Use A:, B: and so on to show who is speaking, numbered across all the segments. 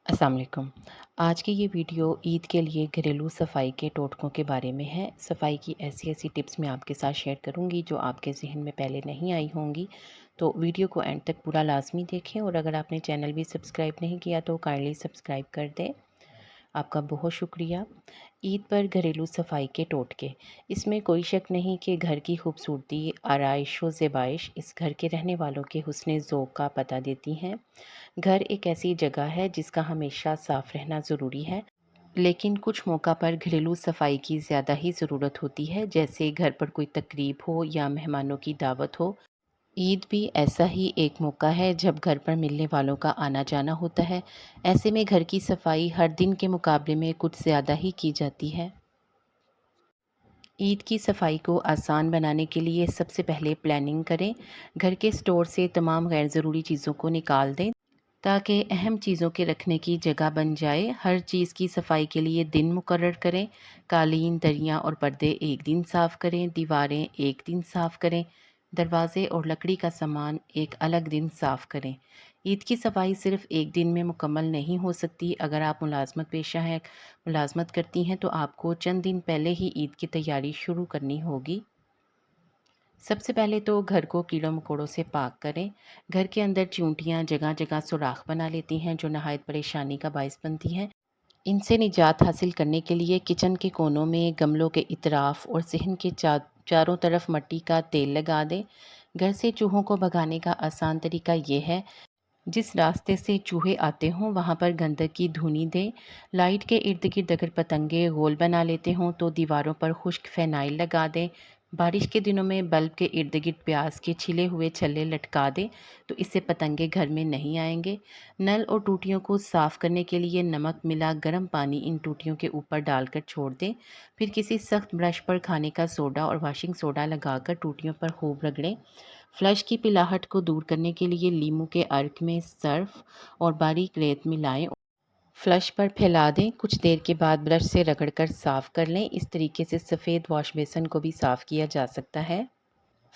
A: अस्सलाम वालेकुम। आज की ये वीडियो ईद के लिए घरेलू सफाई के टोटकों के बारे में है। सफाई की ऐसी टिप्स मैं आपके साथ शेयर करूंगी जो आपके ज़हन में पहले नहीं आई होंगी। तो वीडियो को एंड तक पूरा लाज़मी देखें और अगर आपने चैनल भी सब्सक्राइब नहीं किया तो काइंडली सब्सक्राइब कर दें। आपका बहुत शुक्रिया। ईद पर घरेलू सफाई के टोटके। इसमें कोई शक नहीं कि घर की खूबसूरती, आराइश व ज़ेबाइश इस घर के रहने वालों के हुस्न ज़ौक़ का पता देती हैं। घर एक ऐसी जगह है जिसका हमेशा साफ रहना ज़रूरी है, लेकिन कुछ मौका पर घरेलू सफाई की ज़्यादा ही ज़रूरत होती है, जैसे घर पर कोई तकरीब हो या मेहमानों की दावत हो। ईद भी ऐसा ही एक मौका है जब घर पर मिलने वालों का आना जाना होता है। ऐसे में घर की सफाई हर दिन के मुकाबले में कुछ ज़्यादा ही की जाती है। ईद की सफाई को आसान बनाने के लिए सबसे पहले प्लानिंग करें। घर के स्टोर से तमाम गैर ज़रूरी चीज़ों को निकाल दें ताकि अहम चीज़ों के रखने की जगह बन जाए। हर चीज़ की सफाई के लिए दिन मुकर्रर करें। कालीन, दरियाँ और पर्दे एक दिन साफ़ करें, दीवारें एक दिन साफ़ करें, दरवाजे और लकड़ी का सामान एक अलग दिन साफ़ करें। ईद की सफाई सिर्फ़ एक दिन में मुकम्मल नहीं हो सकती। अगर आप मुलाजमत पेशा हैं, मुलाजमत करती हैं तो आपको चंद दिन पहले ही ईद की तैयारी शुरू करनी होगी। सबसे पहले तो घर को कीड़ों मकोड़ों से पाक करें। घर के अंदर चींटियां जगह जगह सुराख बना लेती हैं जो नहायत परेशानी का बायस बनती हैं। इनसे निजात हासिल करने के लिए किचन के कोनों में, गमलों के इतराफ और सिहन के चारों तरफ मिट्टी का तेल लगा दें। घर से चूहों को भगाने का आसान तरीका ये है, जिस रास्ते से चूहे आते हों वहाँ पर गंदक की धूनी दें। लाइट के इर्द गिर्द अगर पतंगे गोल बना लेते हों तो दीवारों पर खुश्क फेनाइल लगा दें। बारिश के दिनों में बल्ब के इर्द गिर्द प्याज के छिले हुए छल्ले लटका दें तो इससे पतंगे घर में नहीं आएंगे। नल और टूटियों को साफ़ करने के लिए नमक मिला गर्म पानी इन टूटियों के ऊपर डालकर छोड़ दें। फिर किसी सख्त ब्रश पर खाने का सोडा और वॉशिंग सोडा लगाकर टूटियों पर खूब रगड़ें। फ्लश की पिलाहट को दूर करने के लिए लीमू के अर्क में सर्फ और बारीक रेत मिलाएं। फ्लश पर फैला दें। कुछ देर के बाद ब्रश से रगड़कर साफ़ कर लें। इस तरीके से सफ़ेद वॉश बेसिन को भी साफ़ किया जा सकता है।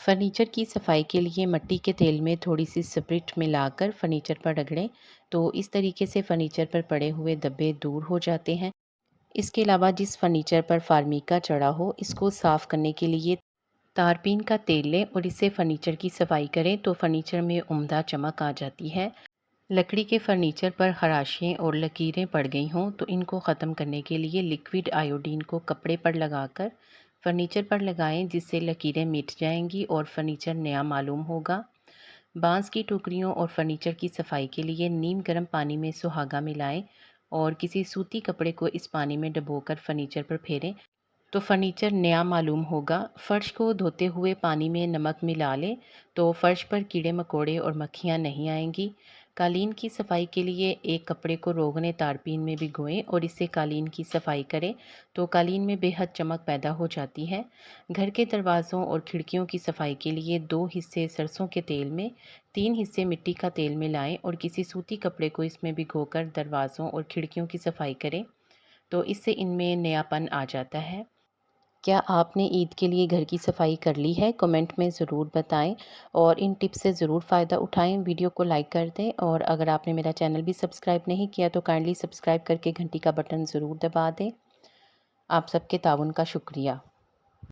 A: फर्नीचर की सफाई के लिए मिट्टी के तेल में थोड़ी सी स्प्रिट मिलाकर फर्नीचर पर रगड़ें तो इस तरीके से फर्नीचर पर पड़े हुए धब्बे दूर हो जाते हैं। इसके अलावा जिस फर्नीचर पर फार्मिका चढ़ा हो, इसको साफ़ करने के लिए तारपीन का तेल लें और इससे फर्नीचर की सफाई करें तो फर्नीचर में उम्दा चमक आ जाती है। लकड़ी के फर्नीचर पर खराशें और लकीरें पड़ गई हों तो इनको ख़त्म करने के लिए लिक्विड आयोडीन को कपड़े पर लगाकर फर्नीचर पर लगाएं, जिससे लकीरें मिट जाएंगी और फर्नीचर नया मालूम होगा। बांस की टोकरियों और फर्नीचर की सफाई के लिए नीम गर्म पानी में सुहागा मिलाएं और किसी सूती कपड़े को इस पानी में डुबोकर फर्नीचर पर फेरें तो फर्नीचर नया मालूम होगा। फर्श को धोते हुए पानी में नमक मिला लें तो फर्श पर कीड़े मकोड़े और मक्खियाँ नहीं आएंगी। कालीन की सफाई के लिए एक कपड़े को रोगने तारपीन में भिगोएं और इससे कालीन की सफाई करें तो कालीन में बेहद चमक पैदा हो जाती है। घर के दरवाज़ों और खिड़कियों की सफाई के लिए 2 हिस्से सरसों के तेल में 3 हिस्से मिट्टी का तेल मिलाएं और किसी सूती कपड़े को इसमें भिगोकर दरवाज़ों और खिड़कियों की सफाई करें तो इससे इनमें नयापन आ जाता है। क्या आपने ईद के लिए घर की सफाई कर ली है? कमेंट में ज़रूर बताएं और इन टिप्स से ज़रूर फ़ायदा उठाएं। वीडियो को लाइक कर दें और अगर आपने मेरा चैनल भी सब्सक्राइब नहीं किया तो काइंडली सब्सक्राइब करके घंटी का बटन ज़रूर दबा दें। आप सबके ताउन का शुक्रिया।